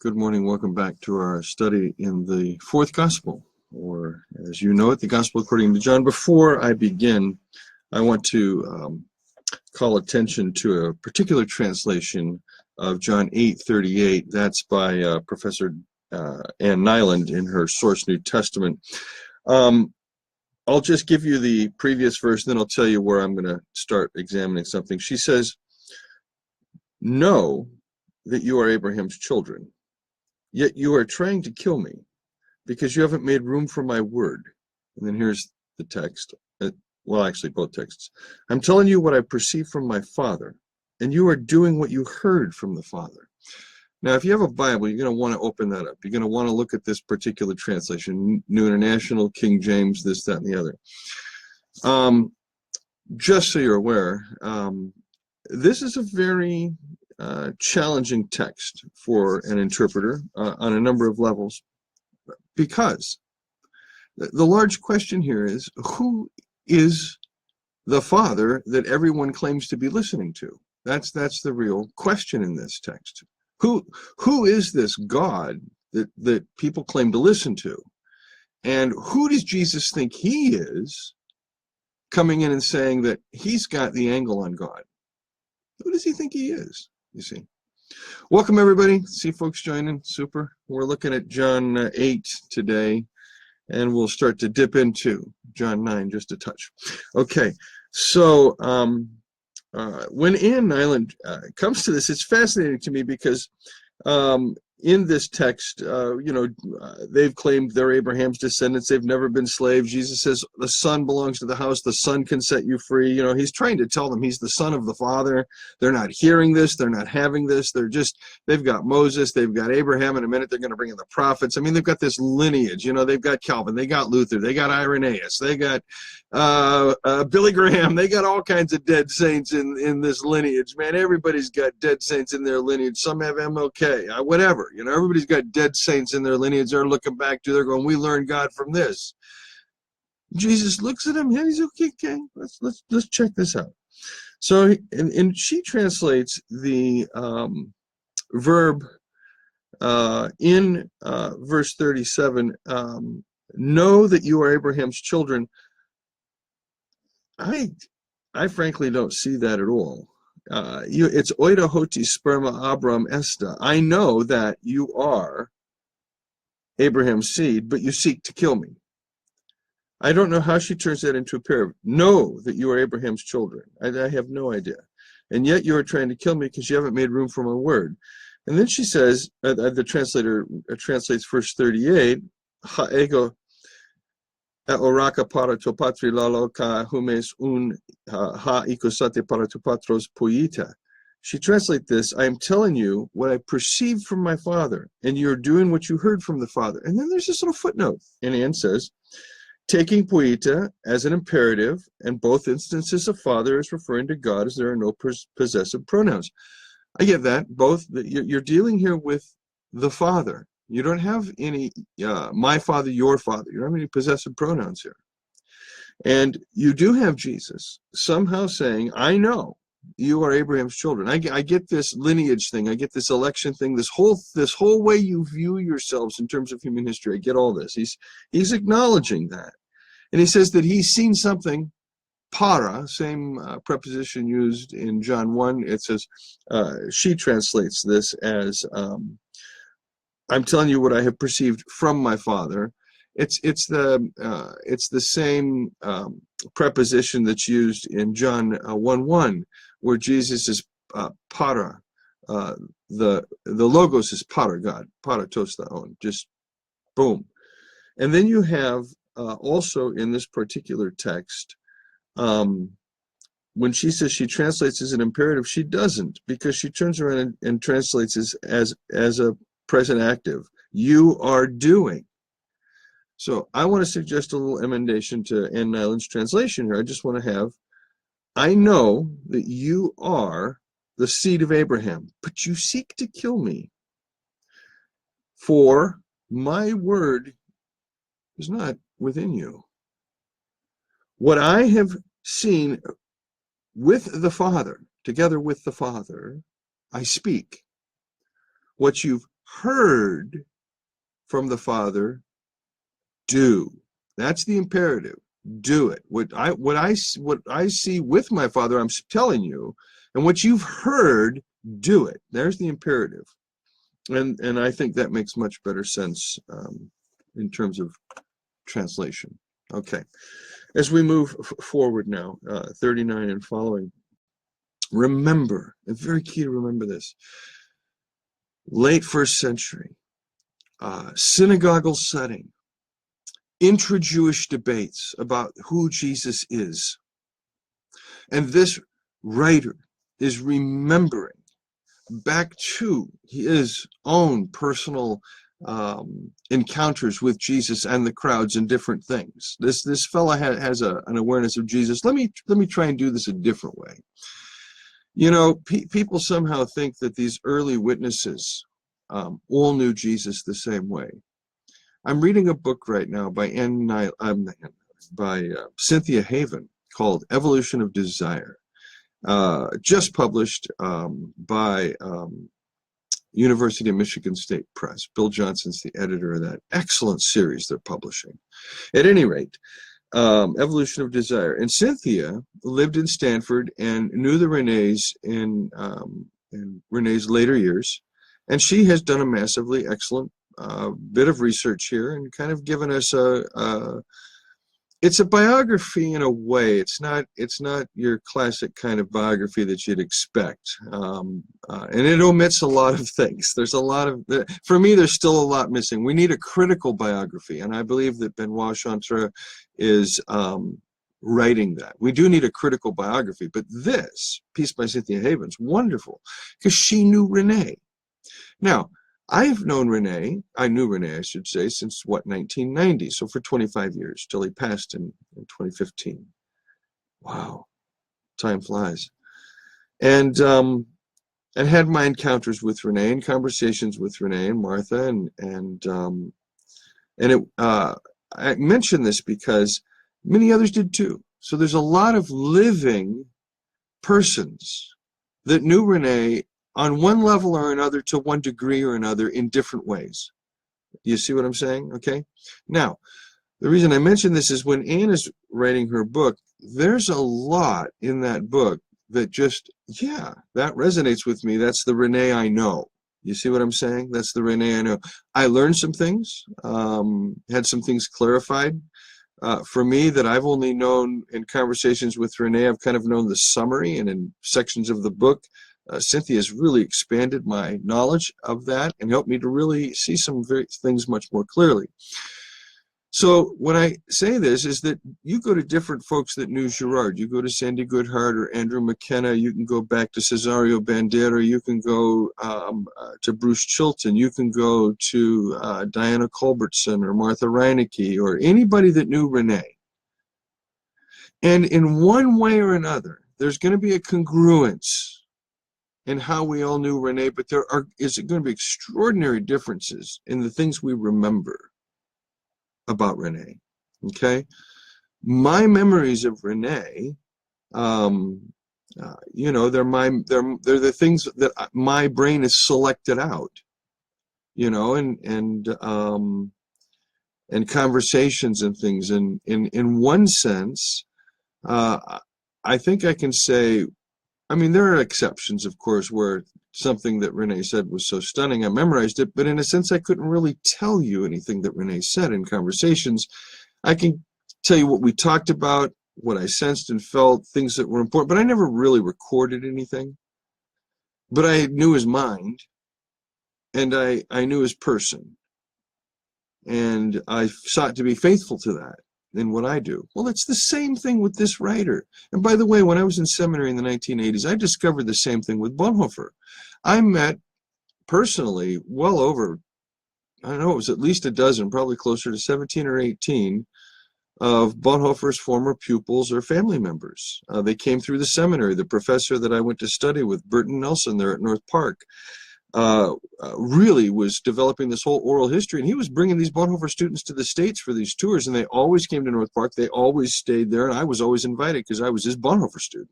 Good morning. Welcome back to our study in the fourth gospel, or as you know it, the gospel according to John. Before I begin, I want to call attention to a particular translation of John 8:38. That's by Professor Ann Nyland in her Source New Testament. I'll just give you the previous verse, then I'll tell you where I'm going to start examining something. She says, "Know that you are Abraham's children. Yet you are trying to kill me because you haven't made room for my word." And then here's the text. Well, actually, both texts. "I'm telling you what I perceived from my Father, and you are doing what you heard from the Father." Now, if you have a Bible, you're going to want to open that up. You're going to want to look at this particular translation, New International, King James, this, that, and the other. Just so you're aware, this is a very challenging text for an interpreter on a number of levels, because the large question here is, who is the Father that everyone claims to be listening to? That's the real question in this text. Who is this God that people claim to listen to? And who does Jesus think he is, coming in and saying that he's got the angle on God? Who does he think he is, you see? Welcome, everybody. See folks joining. Super. We're looking at John 8 today, and we'll start to dip into John 9 just a touch. Okay, so when Ann Nyland comes to this, it's fascinating to me because in this text, they've claimed they're Abraham's descendants. They've never been slaves. Jesus says the Son belongs to the house. The Son can set you free. You know, he's trying to tell them he's the Son of the Father. They're not hearing this. They're not having this. They've got Moses. They've got Abraham. In a minute, they're going to bring in the prophets. I mean, they've got this lineage. You know, they've got Calvin. They got Luther. They got Irenaeus. They got Billy Graham. They got all kinds of dead saints in this lineage, man. Everybody's got dead saints in their lineage. Some have MLK, whatever. You know, everybody's got dead saints in their lineage. They're looking back to, they're going, we learned God from this. Jesus looks at him. Yeah, he's okay. Let's check this out. So, and she translates the verb in verse 37, know that you are Abraham's children. I frankly don't see that at all. It's oida hoti sperma Abram esta. I know that you are Abraham's seed, but you seek to kill me. I don't know how she turns that into a pair. Know that you are Abraham's children. I have no idea. And yet you are trying to kill me because you haven't made room for my word. And then she says, the translator translates verse 38, ha ego oraka para to patri laloka humes un ha ikosate para to patros poita. She translates this, I am telling you what I perceived from my Father, and you're doing what you heard from the Father. And then there's this little footnote, and Anne says, taking poita as an imperative, and both instances of Father is referring to God, as there are no possessive pronouns. I get that. Both, you're dealing here with the Father. You don't have any my Father, your Father. You don't have any possessive pronouns here. And you do have Jesus somehow saying, I know you are Abraham's children. I get this lineage thing. I get this election thing. This whole way you view yourselves in terms of human history. I get all this. He's acknowledging that. And he says that he's seen something, para, same preposition used in John 1. It says, she translates this as, I'm telling you what I have perceived from my Father. It's the same preposition that's used in John 1:1, where Jesus is para. The logos is para, God, para tos theon, just boom. And then you have also in this particular text, when she says she translates as an imperative, she doesn't, because she turns around and translates as a present active. You are doing. So I want to suggest a little emendation to Ann Nyland's translation here. I just want to have, I know that you are the seed of Abraham, but you seek to kill me. For my word is not within you. What I have seen with the Father, together with the Father, I speak. What you've heard from the Father, do. That's the imperative. Do it. What I see with my Father, I'm telling you, and what you've heard, do it. There's the imperative, and I think that makes much better sense in terms of translation. Okay, as we move forward now, 39 and following. Remember, it's very key to remember this. Late first century, synagogal setting, intra-Jewish debates about who Jesus is. And this writer is remembering back to his own personal encounters with Jesus and the crowds and different things. This fella has an awareness of Jesus. Let me try and do this a different way. You know, people somehow think that these early witnesses all knew Jesus the same way. I'm reading a book right now by Cynthia Haven called Evolution of Desire, just published by University of Michigan State Press. Bill Johnson's the editor of that excellent series they're publishing. At any rate, Evolution of Desire. And Cynthia lived in Stanford and knew the Renees in Renee's later years. And she has done a massively excellent bit of research here and kind of given us it's a biography in a way. It's not your classic kind of biography that you'd expect, and it omits a lot of things. There's a lot of, for me, there's still a lot missing. We need a critical biography, and I believe that Benoit Chantre is writing that. We do need a critical biography, but this piece by Cynthia Haven's wonderful because she knew Rene. Now, I've known Rene, I knew Rene, I should say, since, 1990, so for 25 years, till he passed in 2015. Wow, time flies. And had my encounters with Rene and conversations with Rene and Martha, I mention this because many others did too. So there's a lot of living persons that knew Rene on one level or another, to one degree or another, in different ways. You see what I'm saying? Okay. Now, the reason I mention this is when Anne is writing her book, there's a lot in that book that just, yeah, that resonates with me. That's the Rene I know. You see what I'm saying? That's the Rene I know. I learned some things, had some things clarified for me that I've only known in conversations with Rene. I've kind of known the summary, and in sections of the book, Cynthia has really expanded my knowledge of that and helped me to really see some things much more clearly. So when I say this is that you go to different folks that knew Girard. You go to Sandy Goodhart or Andrew McKenna. You can go back to Cesario Bandera. You can go to Bruce Chilton. You can go to Diana Culbertson or Martha Reinecke or anybody that knew Rene. And in one way or another, there's going to be a congruence in how we all knew Rene, but there is going to be extraordinary differences in the things we remember about Rene. Okay, my memories of Rene, you know, they're the things that my brain has selected out, you know, and conversations and things. And in one sense, I think I can say, I mean, there are exceptions, of course, where something that Rene said was so stunning I memorized it, but in a sense I couldn't really tell you anything that Rene said in conversations. I can tell you what we talked about, what I sensed and felt, things that were important, but I never really recorded anything. But I knew his mind, and I knew his person, and I sought to be faithful to that in what I do. Well, it's the same thing with this writer. And by the way, when I was in seminary in the 1980s, I discovered the same thing with Bonhoeffer. I met personally well over, I don't know, it was at least a dozen, probably closer to 17 or 18 of Bonhoeffer's former pupils or family members. They came through the seminary. The professor that I went to study with, Burton Nelson, there at North Park, really was developing this whole oral history, and he was bringing these Bonhoeffer students to the States for these tours, and they always came to North Park. They always stayed there, and I was always invited because I was his Bonhoeffer student.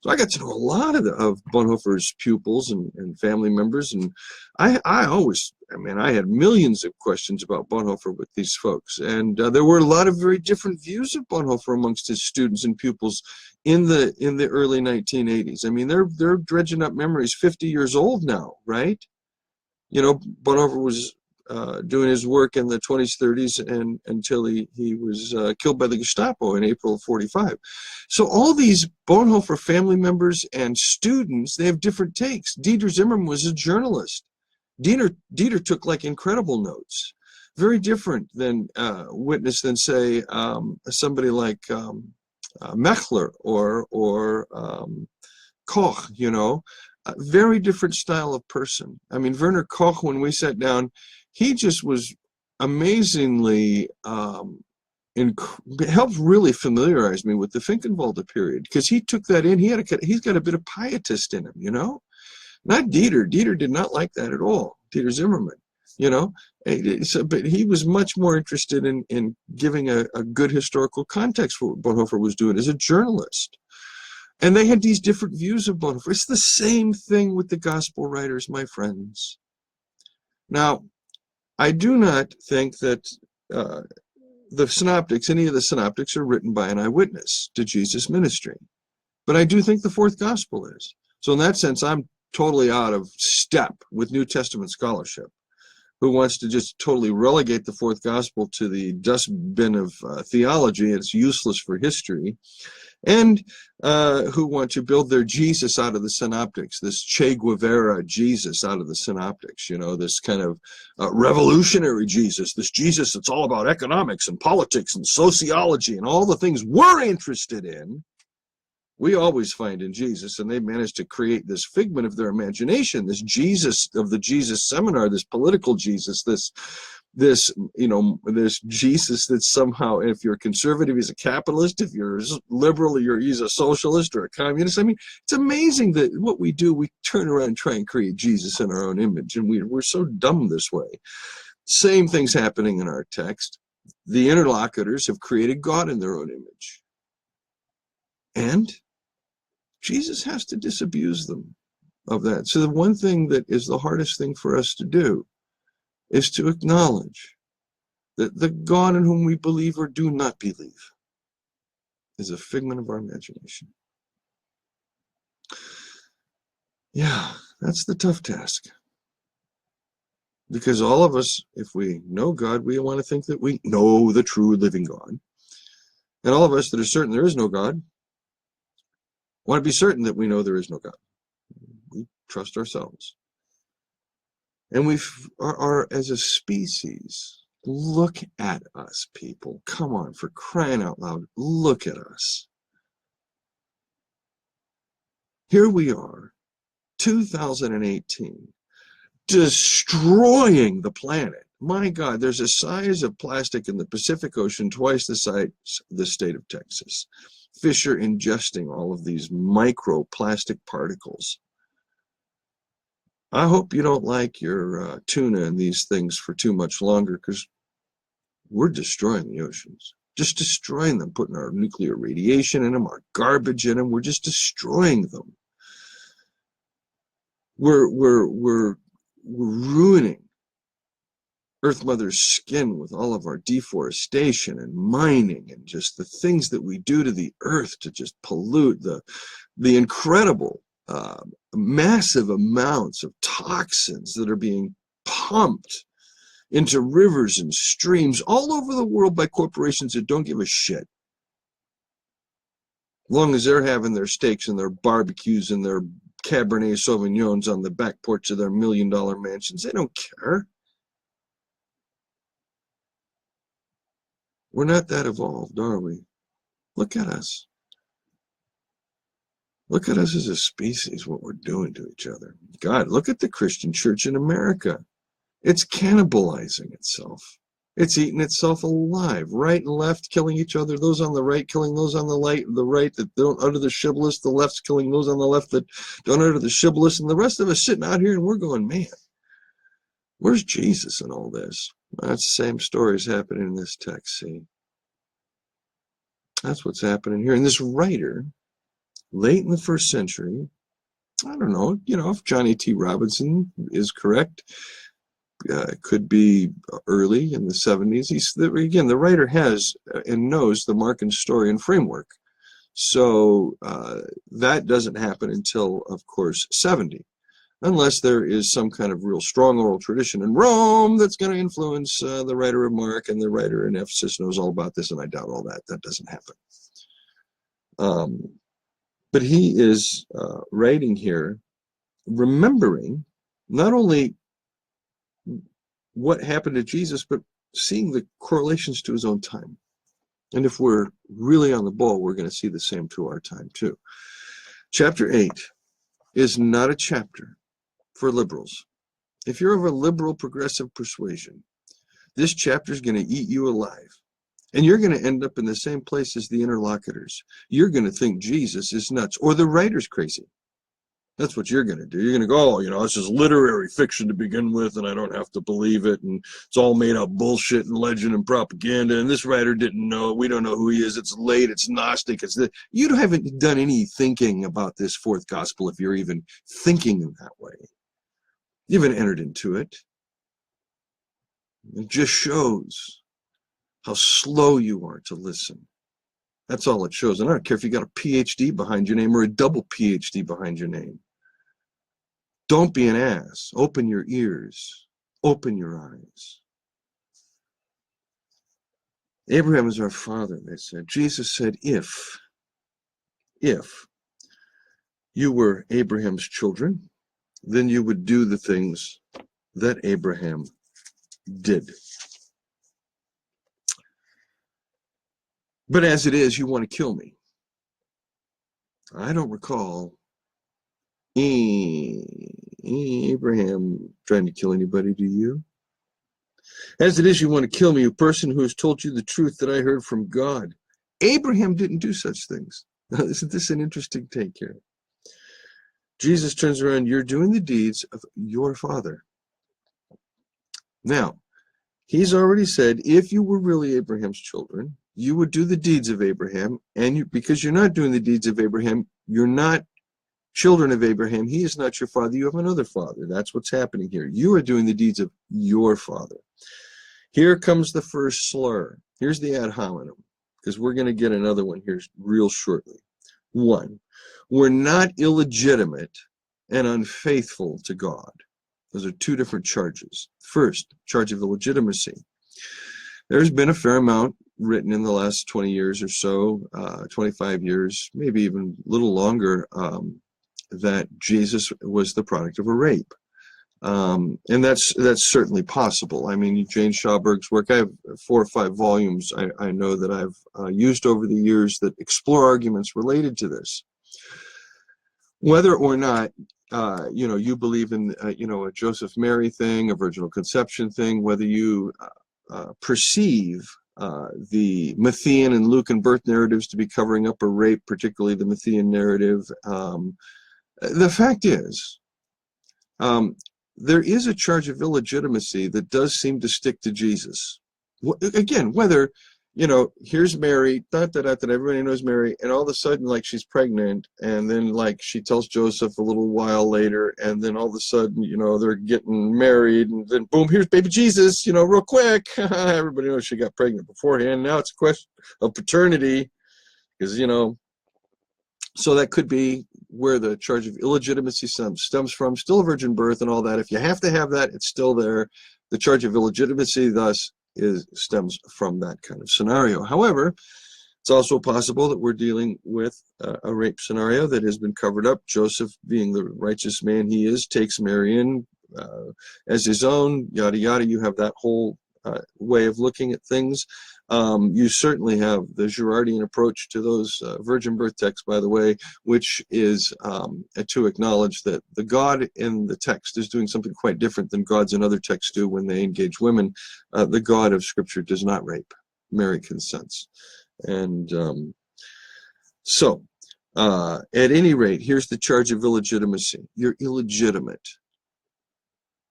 So I got to know a lot of Bonhoeffer's pupils and family members, and I mean, I had millions of questions about Bonhoeffer with these folks, and there were a lot of very different views of Bonhoeffer amongst his students and pupils in the early 1980s. I mean, they're dredging up memories 50 years old now, right? You know, Bonhoeffer was doing his work in the 20s, 30s, and until he was killed by the Gestapo in April of 45. So all these Bonhoeffer family members and students, they have different takes. Dieter Zimmermann was a journalist. Dieter took like incredible notes, very different than witness than say somebody like Mechler or Koch, you know. A very different style of person. I mean, Werner Koch, when we sat down, he just was amazingly helped really familiarize me with the Finkenwalde period, because he took that in. He's got a bit of pietist in him, you know. Not Dieter. Dieter did not like that at all. Dieter Zimmermann, you know. So, but he was much more interested in giving a good historical context for what Bonhoeffer was doing as a journalist. And they had these different views of Bonhoeffer. It's the same thing with the gospel writers, my friends. Now, I do not think that the synoptics, any of the synoptics, are written by an eyewitness to Jesus' ministry. But I do think the fourth gospel is. So in that sense, I'm totally out of step with New Testament scholarship, who wants to just totally relegate the fourth gospel to the dustbin of theology. It's useless for history. And who want to build their Jesus out of the synoptics, this Che Guevara Jesus out of the synoptics, you know, this kind of revolutionary Jesus, this Jesus that's all about economics and politics and sociology and all the things we're interested in. We always find in Jesus, and they managed to create this figment of their imagination, this Jesus of the Jesus seminar, this political Jesus, this you know, this Jesus that somehow, if you're conservative, he's a capitalist. If you're liberal, he's a socialist or a communist. I mean, it's amazing that what we do, we turn around and try and create Jesus in our own image, and we're so dumb this way. Same thing's happening in our text. The interlocutors have created God in their own image, and Jesus has to disabuse them of that. So the one thing that is the hardest thing for us to do is to acknowledge that the God in whom we believe or do not believe is a figment of our imagination. Yeah, that's the tough task. Because all of us, if we know God, we want to think that we know the true living God. And all of us that are certain there is no God want to be certain that we know there is no God. We trust ourselves. And we are as a species, look at us, people. Come on, for crying out loud, look at us. Here we are, 2018, destroying the planet. My God, there's a size of plastic in the Pacific Ocean, twice the size of the state of Texas. Fish are ingesting all of these microplastic particles. I hope you don't like your tuna and these things for too much longer, because we're destroying the oceans. Just destroying them, putting our nuclear radiation in them, our garbage in them. We're just destroying them. We're ruining Earth Mother's skin with all of our deforestation and mining and just the things that we do to the earth to just pollute the incredible massive amounts of toxins that are being pumped into rivers and streams all over the world by corporations that don't give a shit. As long as they're having their steaks and their barbecues and their Cabernet Sauvignons on the back porch of their $1 million mansions, they don't care. We're not that evolved, are we? Look at us. Look at us as a species, what we're doing to each other. God, look at the Christian church in America. It's cannibalizing itself. It's eating itself alive, right and left, killing each other. Those on the right killing those on the right that don't utter the shibboleth. The left's killing those on the left that don't utter the shibboleth. And the rest of us sitting out here and we're going, man, where's Jesus in all this? That's the same story is happening in this text, see? That's what's happening here. And this writer late in the first century. I don't know, if Johnny T. Robinson is correct, it could be early in the 70s. Again, the writer has and knows the Mark Nestorian framework. So that doesn't happen until, of course, 70, unless there is some kind of real strong oral tradition in Rome that's going to influence the writer of Mark, and the writer in Ephesus knows all about this, and I doubt all that. That doesn't happen. But he is writing here, remembering not only what happened to Jesus, but seeing the correlations to his own time. And if we're really on the ball, we're going to see the same to our time too. Chapter 8 is not a chapter for liberals. If you're of a liberal progressive persuasion, this chapter is going to eat you alive. And you're going to end up in the same place as the interlocutors. You're going to think Jesus is nuts, or the writer's crazy. That's what you're going to do. You're going to go, this is literary fiction to begin with, and I don't have to believe it, and it's all made up bullshit and legend and propaganda, and this writer didn't know, we don't know who he is, it's late, it's Gnostic, you haven't done any thinking about this fourth gospel if you're even thinking in that way. You haven't entered into it. It just shows how slow you are to listen. That's all it shows. And I don't care if you got a PhD behind your name or a double PhD behind your name. Don't be an ass. Open your ears. Open your eyes. Abraham is our father, they said. Jesus said, if you were Abraham's children, then you would do the things that Abraham did. But as it is, you want to kill me. I don't recall Abraham trying to kill anybody, do you? As it is, you want to kill me, a person who has told you the truth that I heard from God. Abraham didn't do such things. Now, isn't this an interesting take here? Jesus turns around, you're doing the deeds of your father. Now, he's already said, if you were really Abraham's children, you would do the deeds of Abraham, and because you're not doing the deeds of Abraham, you're not children of Abraham. He is not your father. You have another father. That's what's happening here. You are doing the deeds of your father. Here comes the first slur. Here's the ad hominem, because we're going to get another one here real shortly. 1, we're not illegitimate and unfaithful to God. Those are two different charges. First, charge of illegitimacy. There's been a fair amount written in the last 20 years or so, 25 years, maybe even a little longer, that Jesus was the product of a rape. And that's certainly possible. I mean, Jane Schauberg's work, I have 4 or 5 volumes I know that I've used over the years that explore arguments related to this. Whether or not you believe in a Joseph Mary thing, a virginal conception thing, whether you perceive the Matthean and Lucan birth narratives to be covering up a rape, particularly the Matthean narrative, the fact is, there is a charge of illegitimacy that does seem to stick to Jesus. Again, whether, here's Mary, everybody knows Mary, and all of a sudden, like, she's pregnant, and then, like, she tells Joseph a little while later, and then all of a sudden, they're getting married, and then boom, here's baby Jesus, real quick. Everybody knows she got pregnant beforehand. Now it's a question of paternity, because, so that could be where the charge of illegitimacy stems from, still a virgin birth and all that. If you have to have that, it's still there. The charge of illegitimacy, thus, stems from that kind of scenario. However, it's also possible that we're dealing with a rape scenario that has been covered up. Joseph, being the righteous man he is, takes Mary in as his own, yada, yada. You have that whole way of looking at things. You certainly have the Girardian approach to those virgin birth texts, by the way, which is to acknowledge that the God in the text is doing something quite different than gods in other texts do when they engage women. The God of Scripture does not rape. Mary consents. And so, at any rate, here's the charge of illegitimacy. You're illegitimate.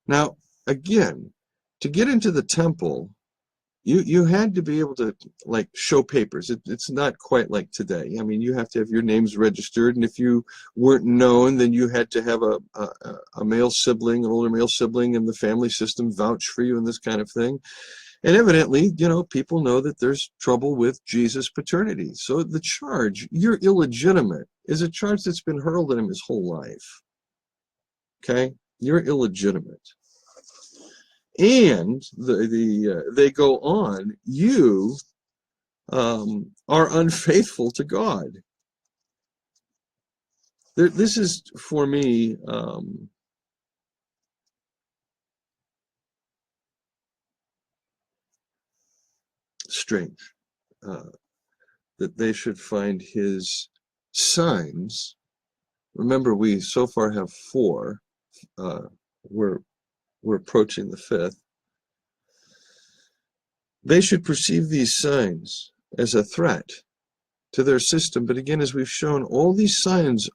Now, again, to get into the temple, You had to be able to like show papers. It's not quite like today. I mean, you have to have your names registered, and if you weren't known, then you had to have a male sibling, an older male sibling in the family system vouch for you and this kind of thing. And evidently, people know that there's trouble with Jesus' paternity. So the charge, you're illegitimate, is a charge that's been hurled at him his whole life. Okay? You're illegitimate. And they go on, you are unfaithful to God. This is, for me, strange, that they should find his signs. Remember, we so far have 4. We're approaching the 5th. They should perceive these signs as a threat to their system. But again, as we've shown, all these signs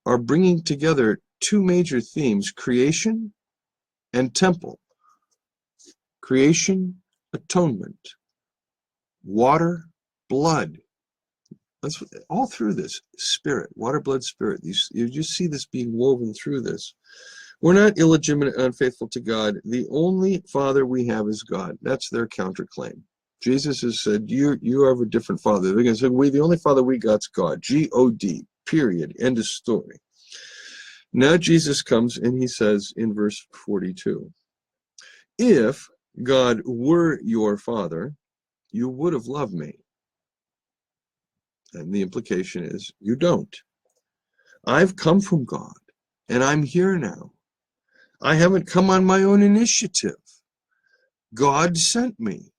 are bringing together 2 major themes: creation and temple. Creation, atonement, water, blood. That's all through this. Spirit, water, blood, spirit. You just see this being woven through this. We're not illegitimate, unfaithful to God. The only Father we have is God. That's their counterclaim. Jesus has said, you have a different Father. They're going to say, the only Father we got's God. G-O-D, period, end of story. Now Jesus comes and he says in verse 42, if God were your Father, you would have loved me. And the implication is, you don't. I've come from God, and I'm here now. I haven't come on my own initiative. God sent me.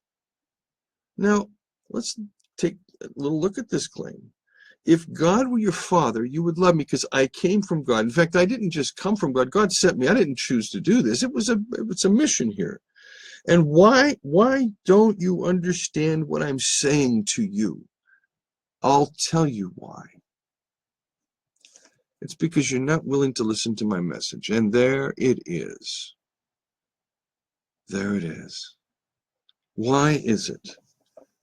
Now, let's take a little look at this claim. If God were your Father, you would love me because I came from God. In fact, I didn't just come from God. God sent me. I didn't choose to do this. It's a mission here. And why don't you understand what I'm saying to you? I'll tell you why. It's because you're not willing to listen to my message. And there it is. There it is. Why is it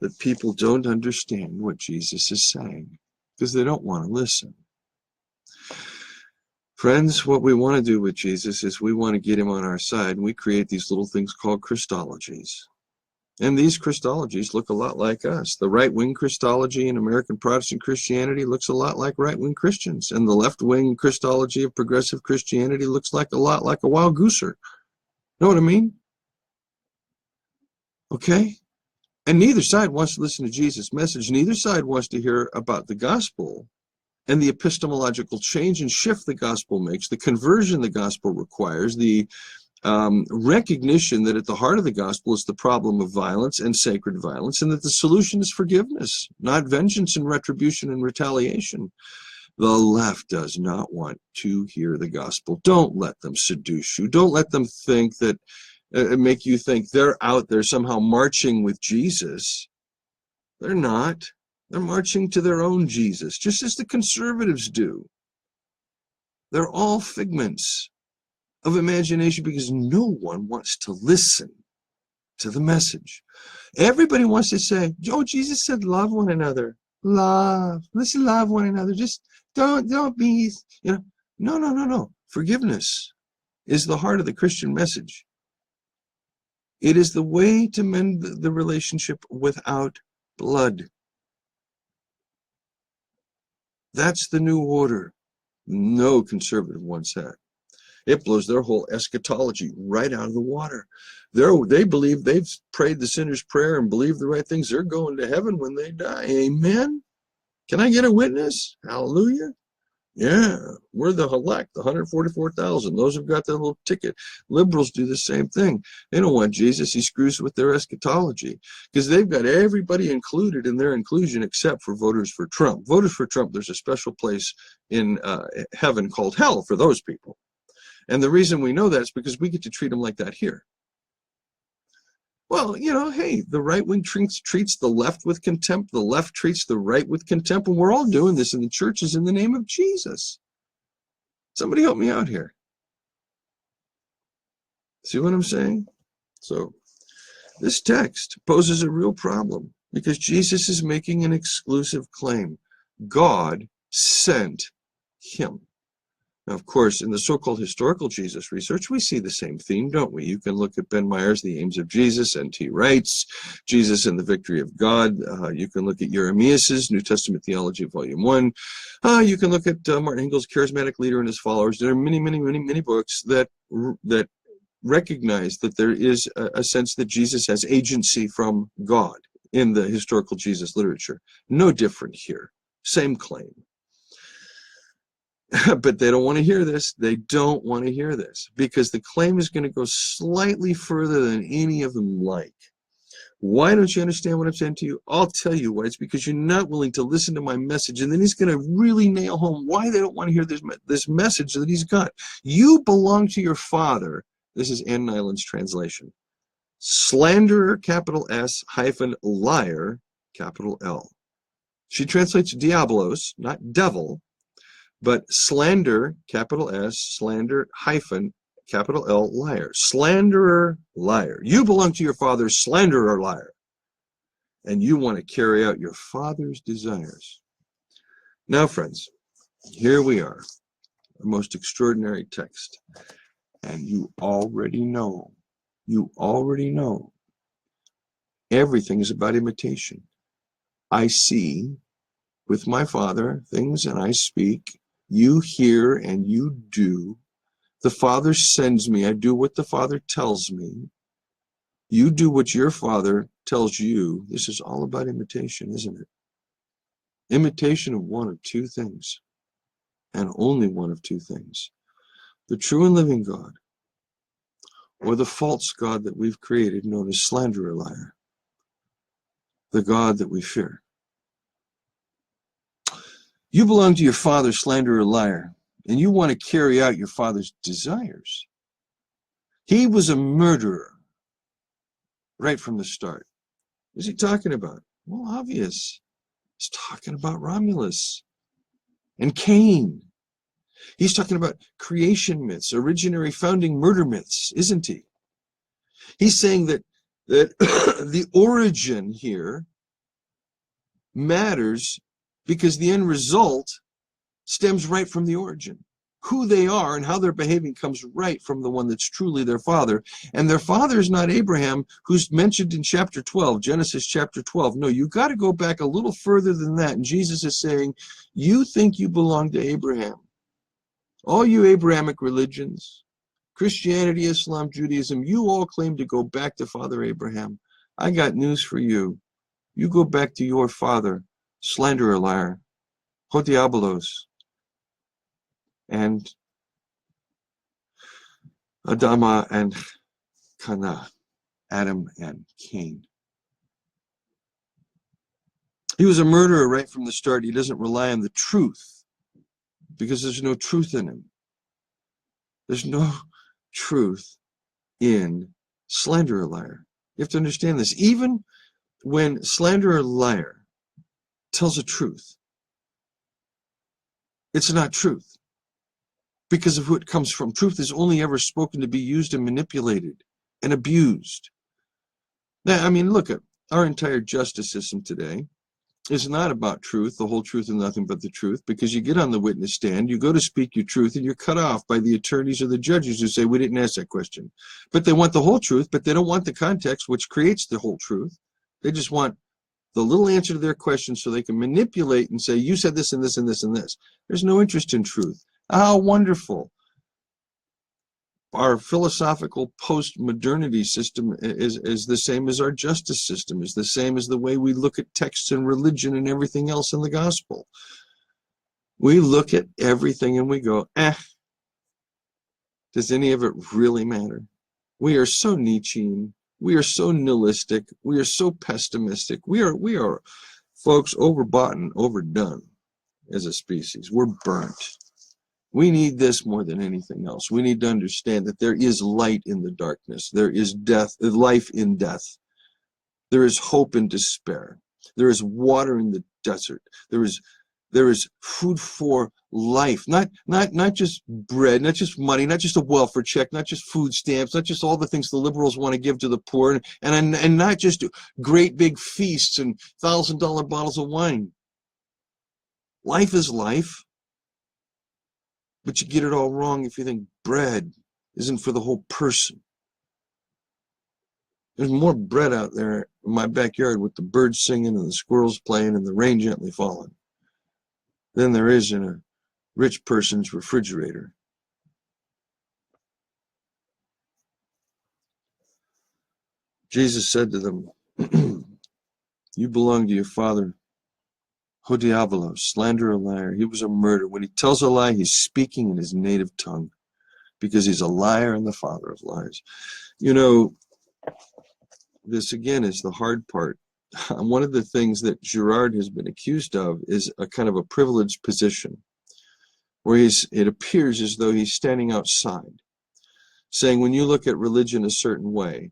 that people don't understand what Jesus is saying? Because they don't want to listen. Friends, what we want to do with Jesus is we want to get him on our side, and we create these little things called Christologies. And these Christologies look a lot like us. The right-wing Christology in American Protestant Christianity looks a lot like right-wing Christians. And the left-wing Christology of progressive Christianity looks like a lot like a wild gooser. Know what I mean? Okay? And neither side wants to listen to Jesus' message. Neither side wants to hear about the gospel and the epistemological change and shift the gospel makes, the conversion the gospel requires, the recognition that at the heart of the gospel is the problem of violence and sacred violence, and that the solution is forgiveness, not vengeance and retribution and retaliation. The left does not want to hear the gospel. Don't let them seduce you. Don't let them think that, make you think they're out there somehow marching with Jesus. They're not. They're marching to their own Jesus, just as the conservatives do. They're all figments of imagination because no one wants to listen to the message. Everybody wants to say, oh, Jesus said love one another. Love. Let's love one another. Just don't be, No. Forgiveness is the heart of the Christian message. It is the way to mend the relationship without blood. That's the new order. No conservative wants that. It blows their whole eschatology right out of the water. They believe they've prayed the sinner's prayer and believe the right things. They're going to heaven when they die. Amen? Can I get a witness? Hallelujah. Yeah, we're the elect, the 144,000. Those who've got that little ticket. Liberals do the same thing. They don't want Jesus. He screws with their eschatology because they've got everybody included in their inclusion except for voters for Trump. Voters for Trump, there's a special place in heaven called hell for those people. And the reason we know that is because we get to treat them like that here. Well, hey, the right wing treats the left with contempt. The left treats the right with contempt. And we're all doing this in the churches in the name of Jesus. Somebody help me out here. See what I'm saying? So This text poses a real problem because Jesus is making an exclusive claim. God sent him. Now, of course, in the so-called historical Jesus research, we see the same theme, don't we? You can look at Ben Myers' The Aims of Jesus, N.T. Wright's Jesus and the Victory of God. You can look at Jeremias's New Testament Theology, Volume 1. You can look at Martin Engel's Charismatic Leader and His Followers. There are many, many, many, many books that recognize that there is a sense that Jesus has agency from God in the historical Jesus literature. No different here. Same claim. But they don't want to hear this. They don't want to hear this because the claim is going to go slightly further than any of them like. Why don't you understand what I'm saying to you? I'll tell you why. It's because you're not willing to listen to my message, and then he's going to really nail home why they don't want to hear this message that he's got. You belong to your father. This is Ann Nyland's translation. Slanderer, capital S, hyphen, liar, capital L. She translates diabolos, not devil, but slander, capital S, slander, hyphen, capital L, liar. Slanderer, liar. You belong to your father, slanderer, liar. And you want to carry out your father's desires. Now, friends, here we are, a most extraordinary text. And you already know, everything is about imitation. I see with my Father things and I speak. You hear and you do. The Father sends me. I do what the Father tells me. You do what your Father tells you. This is all about imitation, isn't it? Imitation of one of two things, and only one of two things. The true and living God, or the false God that we've created, known as slanderer, liar. The God that we fear. You belong to your father, slanderer, liar, and you want to carry out your father's desires. He was a murderer right from the start. What's he talking about? Well, obvious. He's talking about Romulus and Cain. He's talking about creation myths, originary founding murder myths, isn't he? He's saying that the origin here matters because the end result stems right from the origin. Who they are and how they're behaving comes right from the one that's truly their father. And their father is not Abraham, who's mentioned in chapter 12, Genesis chapter 12. No, you got to go back a little further than that. And Jesus is saying, you think you belong to Abraham. All you Abrahamic religions, Christianity, Islam, Judaism, you all claim to go back to Father Abraham. I got news for you. You go back to your father, slanderer, liar, Hodiabolos, and Adama and Kana, Adam and Cain. He was a murderer right from the start. He doesn't rely on the truth because there's no truth in him. There's no truth in slanderer, liar. You have to understand this. Even when slanderer, liar tells a truth, it's not truth because of who it comes from. Truth is only ever spoken to be used and manipulated and abused. Now, I mean, look at our entire justice system today. Is not about truth, the whole truth and nothing but the truth, because you get on the witness stand, you go to speak your truth, and you're cut off by the attorneys or the judges who say, we didn't ask that question. But they want the whole truth, but they don't want the context which creates the whole truth. They just want the little answer to their question so they can manipulate and say, you said this and this and this and this. There's no interest in truth. How wonderful. Our philosophical post-modernity system is the same as our justice system, is the same as the way we look at texts and religion and everything else in the gospel. We look at everything and we go, does any of it really matter? We are so Nietzschean. We are so nihilistic. We are so pessimistic. We are, folks, overbought and overdone as a species. We're burnt. We need this more than anything else. We need to understand that there is light in the darkness. There is death, life in death. There is hope in despair. There is water in the desert. There There is food for life, not just bread, not just money, not just a welfare check, not just food stamps, not just all the things the liberals want to give to the poor, and not just great big feasts and $1,000 bottles of wine. Life is life, but you get it all wrong if you think bread isn't for the whole person. There's more bread out there in my backyard with the birds singing and the squirrels playing and the rain gently falling than there is in a rich person's refrigerator. Jesus said to them, you belong to your father, Ho diabolos, slanderer, liar. He was a murderer. When he tells a lie, he's speaking in his native tongue because he's a liar and the father of lies. You know, this again is the hard part. One of the things that Girard has been accused of is a kind of a privileged position where it appears as though he's standing outside saying when you look at religion a certain way,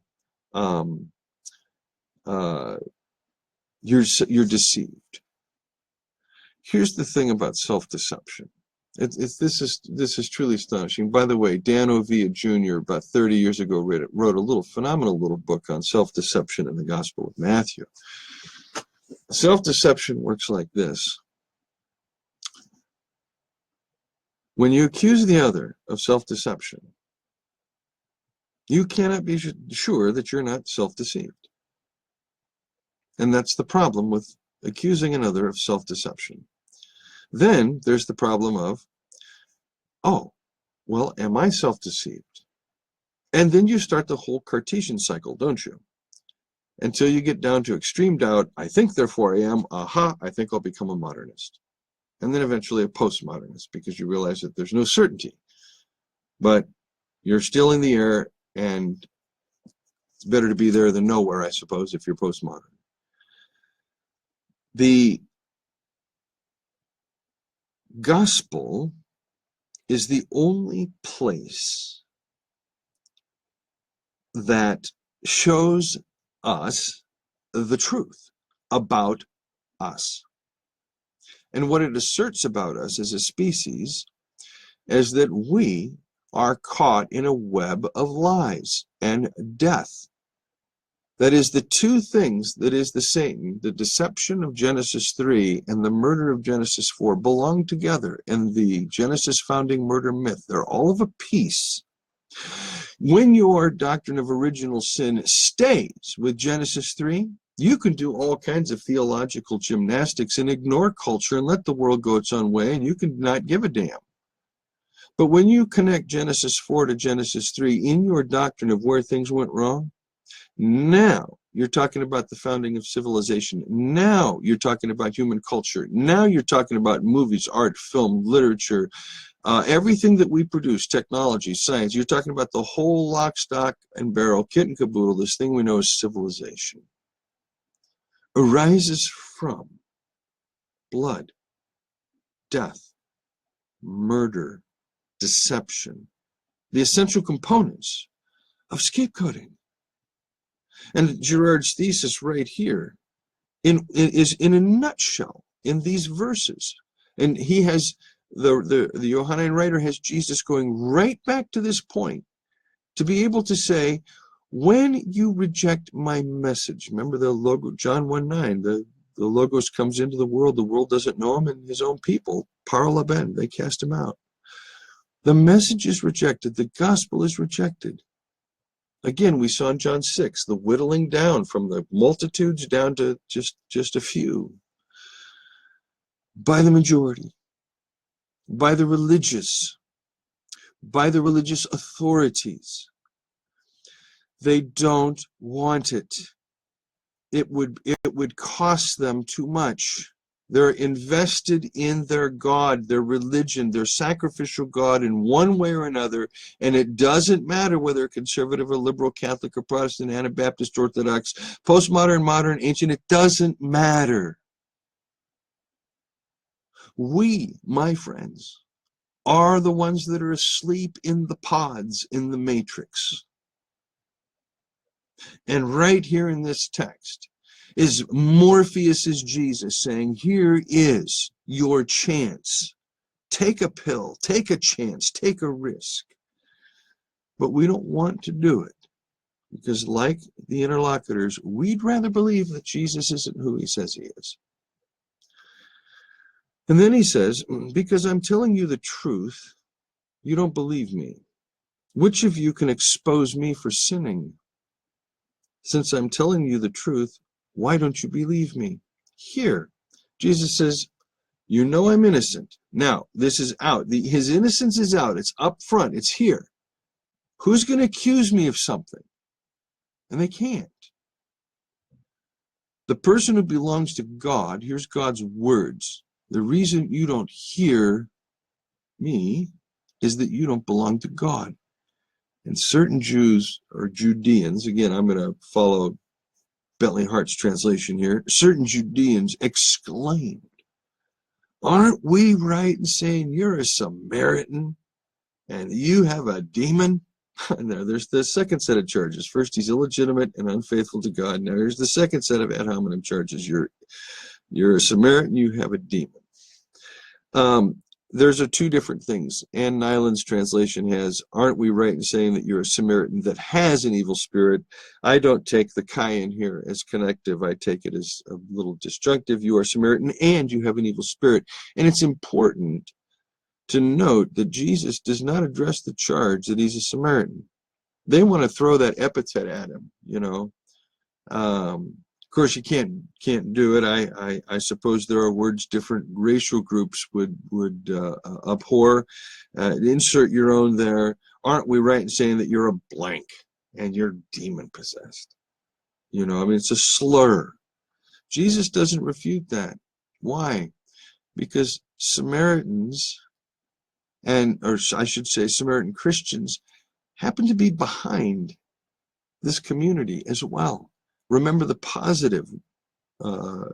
you're deceived. Here's the thing about self-deception. This is truly astonishing. By the way, Dan Ovia Jr. about 30 years ago wrote a phenomenal little book on self-deception in the Gospel of Matthew. Self-deception works like this. When you accuse the other of self-deception, you cannot be sure that you're not self-deceived. And that's the problem with accusing another of self-deception. Then there's the problem of, oh, well, am I self-deceived? And then you start the whole Cartesian cycle, don't you? Until you get down to extreme doubt, I think, therefore I am, aha, I think I'll become a modernist. And then eventually a postmodernist, because you realize that there's no certainty. But you're still in the air, and it's better to be there than nowhere, I suppose, if you're postmodern. The gospel is the only place that shows us the truth about us. And what it asserts about us as a species is that we are caught in a web of lies and death. That is, the two things that is the same, the deception of Genesis 3 and the murder of Genesis 4, belong together in the Genesis founding murder myth. They're all of a piece. When your doctrine of original sin stays with Genesis 3, you can do all kinds of theological gymnastics and ignore culture and let the world go its own way, and you can not give a damn. But when you connect Genesis 4 to Genesis 3 in your doctrine of where things went wrong, now you're talking about the founding of civilization. Now you're talking about human culture. Now you're talking about movies, art, film, literature, everything that we produce, technology, science. You're talking about the whole lock, stock, and barrel, kit and caboodle, this thing we know as civilization. Arises from blood, death, murder, deception, the essential components of scapegoating. And Girard's thesis right here is in a nutshell in these verses. And he has, the Johannine writer has Jesus going right back to this point to be able to say, when you reject my message, remember the logo, John 1:9, the Logos comes into the world doesn't know him, and his own people, paralaben, they cast him out. The message is rejected, the gospel is rejected. Again, we saw in John 6, the whittling down from the multitudes down to just a few. By the majority, by the religious authorities. They don't want it. It would cost them too much. They're invested in their God, their religion, their sacrificial God in one way or another, and it doesn't matter whether conservative or liberal, Catholic or Protestant, Anabaptist, Orthodox, postmodern, modern, ancient, it doesn't matter. We, my friends, are the ones that are asleep in the pods in the matrix. And right here in this text is Morpheus's Jesus saying, here is your chance. Take a pill, take a chance, take a risk. But we don't want to do it because, like the interlocutors, we'd rather believe that Jesus isn't who he says he is. And then he says, because I'm telling you the truth, you don't believe me. Which of you can expose me for sinning? Since I'm telling you the truth, why don't you believe me? Here, Jesus says, you know I'm innocent. Now, this is out. His innocence is out. It's up front. It's here. Who's going to accuse me of something? And they can't. The person who belongs to God hears God's words. The reason you don't hear me is that you don't belong to God. And certain Jews or Judeans, again, I'm going to follow Bentley Hart's translation here, certain Judeans exclaimed, aren't we right in saying you're a Samaritan and you have a demon? Now, there's the second set of charges. First, he's illegitimate and unfaithful to God. Now, here's the second set of ad hominem charges. You're a Samaritan, you have a demon. There's two different things. Ann Nyland's translation has, aren't we right in saying that you're a Samaritan that has an evil spirit? I don't take the chi in here as connective. I take it as a little disjunctive. You are Samaritan and you have an evil spirit. And it's important to note that Jesus does not address the charge that he's a Samaritan. They want to throw that epithet at him, you know. Of course, you can't do it. I suppose there are words different racial groups would abhor. Insert your own there. Aren't we right in saying that you're a blank and you're demon possessed? You know, I mean, it's a slur. Jesus doesn't refute that. Why? Because Samaritans, or I should say Samaritan Christians, happen to be behind this community as well. Remember the positive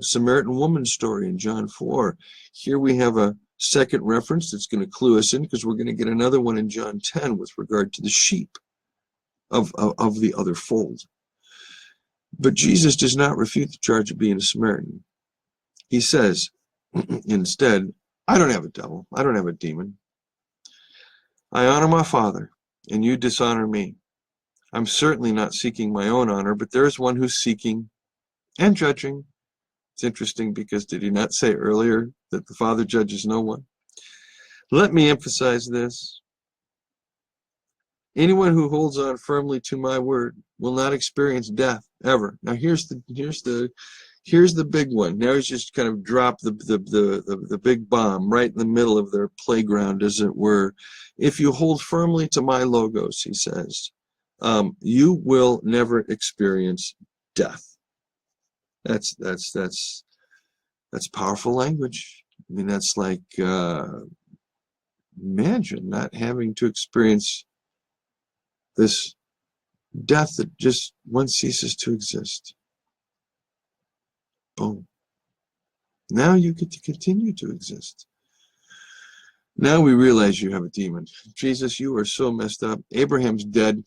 Samaritan woman story in John 4. Here we have a second reference that's going to clue us in, because we're going to get another one in John 10 with regard to the sheep of the other fold. But Jesus does not refute the charge of being a Samaritan. He says, instead, I don't have a devil. I don't have a demon. I honor my Father, and you dishonor me. I'm certainly not seeking my own honor, but there is one who's seeking and judging. It's interesting because did he not say earlier that the Father judges no one? Let me emphasize this. Anyone who holds on firmly to my word will not experience death ever. Now here's the big one. Now he's just kind of dropped the big bomb right in the middle of their playground, as it were. If you hold firmly to my logos, he says, you will never experience death. That's powerful language. I mean, that's like, imagine not having to experience this death that just once ceases to exist. Boom. Now you get to continue to exist. Now we realize you have a demon. Jesus, you are so messed up. Abraham's dead.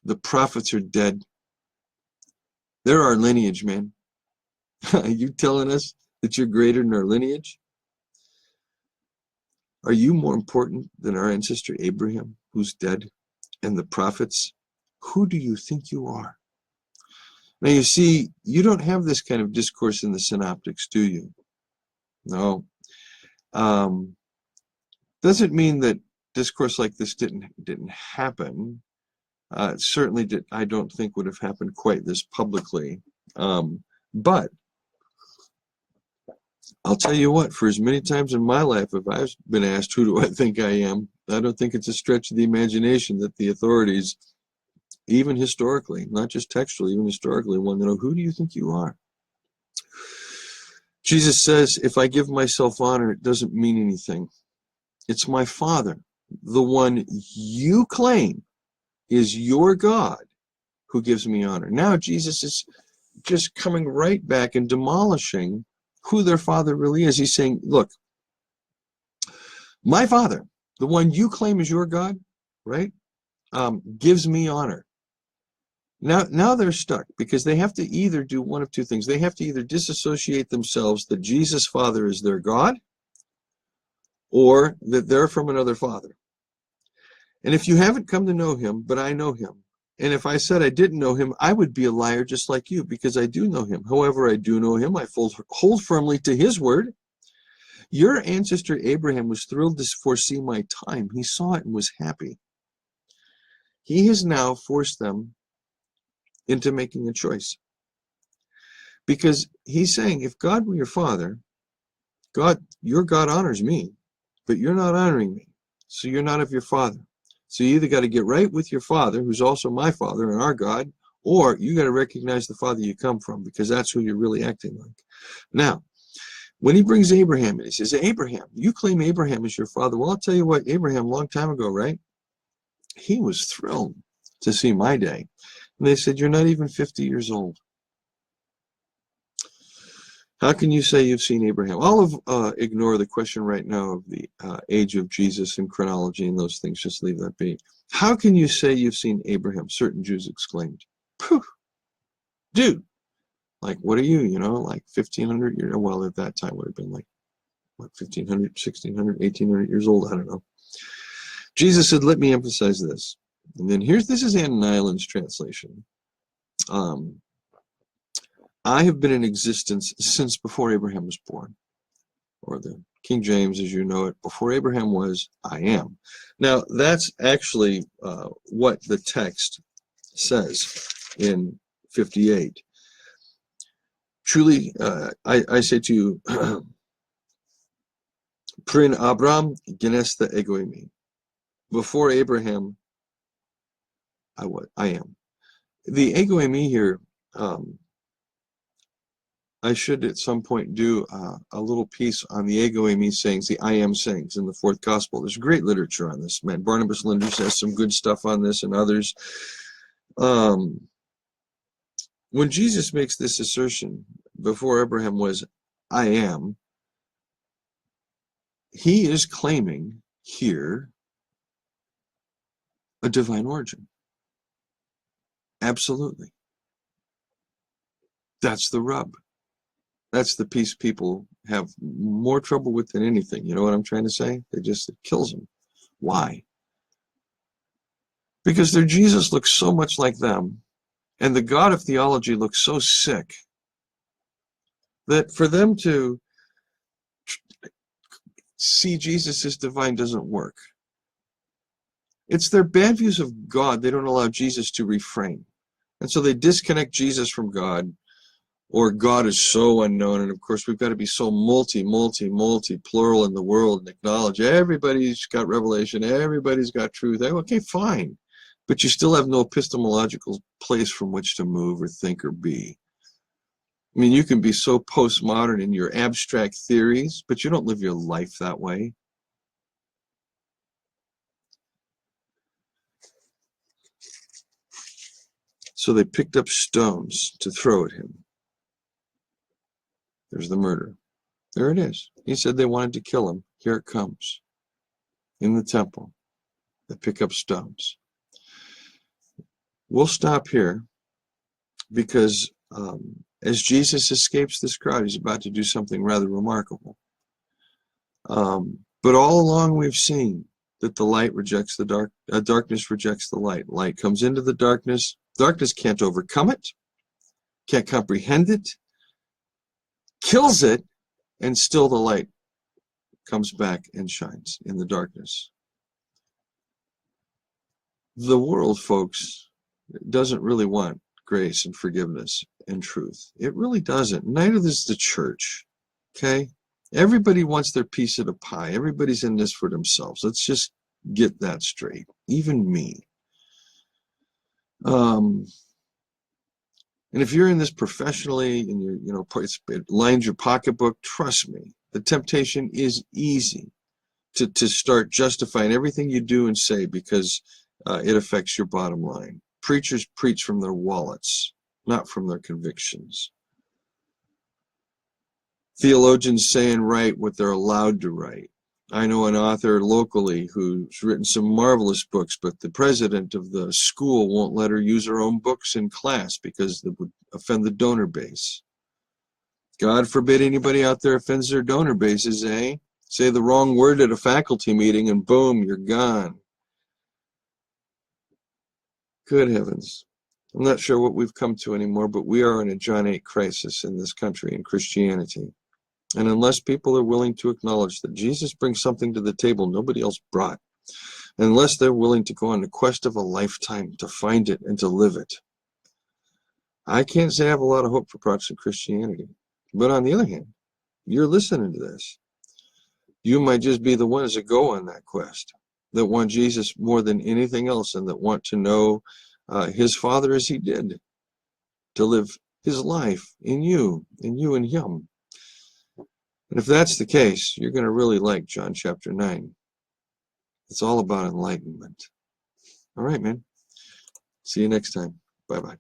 The prophets are dead. They're our lineage, man. Are you telling us that you're greater than our lineage? Are you more important than our ancestor Abraham, who's dead, and the prophets? Who do you think you are? Now you see, you don't have this kind of discourse in the synoptics, do you? No. Doesn't mean that discourse like this didn't happen. It certainly did. I don't think would have happened quite this publicly. But I'll tell you what, for as many times in my life, if I've been asked, who do I think I am? I don't think it's a stretch of the imagination that the authorities, even historically, not just textually, even historically, want to know, who do you think you are? Jesus says, if I give myself honor, it doesn't mean anything. It's my Father, the one you claim is your God, who gives me honor. Now Jesus is just coming right back and demolishing who their Father really is. He's saying, look, my Father, the one you claim is your God, right, gives me honor. Now they're stuck because they have to either do one of two things. They have to either disassociate themselves that Jesus Father is their God, or that they're from another father. And if you haven't come to know him, but I know him, and if I said I didn't know him, I would be a liar just like you, because I do know him. However, I do know him. I hold firmly to his word. Your ancestor Abraham was thrilled to foresee my time. He saw it and was happy. He has now forced them into making a choice. Because he's saying, if God were your father, your God honors me, but you're not honoring me. So you're not of your father. So you either got to get right with your father, who's also my father and our God, or you got to recognize the father you come from, because that's who you're really acting like. Now, when he brings Abraham in, he says, Abraham, you claim Abraham is your father. Well, I'll tell you what, Abraham, a long time ago, right? He was thrilled to see my day. And they said, you're not even 50 years old. How can you say you've seen Abraham? I'll ignore the question right now of the age of Jesus and chronology and those things. Just leave that be. How can you say you've seen Abraham? Certain Jews exclaimed. Phew, dude, like, what are you, like 1,500 years? Well, at that time would have been like, what, 1,500, 1,600, 1,800 years old? I don't know. Jesus said, let me emphasize this. And then this is Ann Nyland's translation. I have been in existence since before Abraham was born. Or the King James, as you know it, before Abraham was, I am. Now, that's actually what the text says in 58. Truly, I say to you, Prin Abram genesta egoimi. Before Abraham, I am. The egoimi here, I should at some point do a little piece on the ego eimi sayings, the I am sayings in the fourth gospel. There's great literature on this. Man, Barnabas Linder says some good stuff on this, and others. When Jesus makes this assertion, before Abraham was, I am, he is claiming here a divine origin. Absolutely. That's the rub. That's the piece people have more trouble with than anything. You know what I'm trying to say? It kills them. Why? Because their Jesus looks so much like them, and the God of theology looks so sick, that for them to see Jesus as divine doesn't work. It's their bad views of God. They don't allow Jesus to reframe. And so they disconnect Jesus from God, or God is so unknown. And of course, we've got to be so plural in the world and acknowledge everybody's got revelation, everybody's got truth. Okay, fine. But you still have no epistemological place from which to move or think or be. I mean, you can be so postmodern in your abstract theories, but you don't live your life that way. So they picked up stones to throw at him. There's the murder. There it is. He said they wanted to kill him. Here it comes. In the temple, they pick up stones. We'll stop here because as Jesus escapes this crowd, he's about to do something rather remarkable. But all along we've seen that the light rejects the dark, darkness rejects the light. Light comes into the darkness. Darkness can't overcome it, can't comprehend it, kills it, and still the light comes back and shines in the darkness. The world, folks, doesn't really want grace and forgiveness and truth. It really doesn't. Neither does the church. Okay? Everybody wants their piece of the pie. Everybody's in this for themselves. Let's just get that straight. Even me. And if you're in this professionally and it lines your pocketbook, trust me, the temptation is easy to start justifying everything you do and say because it affects your bottom line. Preachers preach from their wallets, not from their convictions. Theologians say and write what they're allowed to write. I know an author locally who's written some marvelous books, but the president of the school won't let her use her own books in class because it would offend the donor base. God forbid anybody out there offends their donor bases, eh? Say the wrong word at a faculty meeting and boom, you're gone. Good heavens. I'm not sure what we've come to anymore, but we are in a John 8 crisis in this country, in Christianity. And unless people are willing to acknowledge that Jesus brings something to the table nobody else brought, unless they're willing to go on the quest of a lifetime to find it and to live it, I can't say I have a lot of hope for Protestant Christianity. But on the other hand, you're listening to this. You might just be the ones that go on that quest, that want Jesus more than anything else and that want to know his Father as he did, to live his life in you and him. And if that's the case, you're going to really like John chapter 9. It's all about enlightenment. All right, man. See you next time. Bye-bye.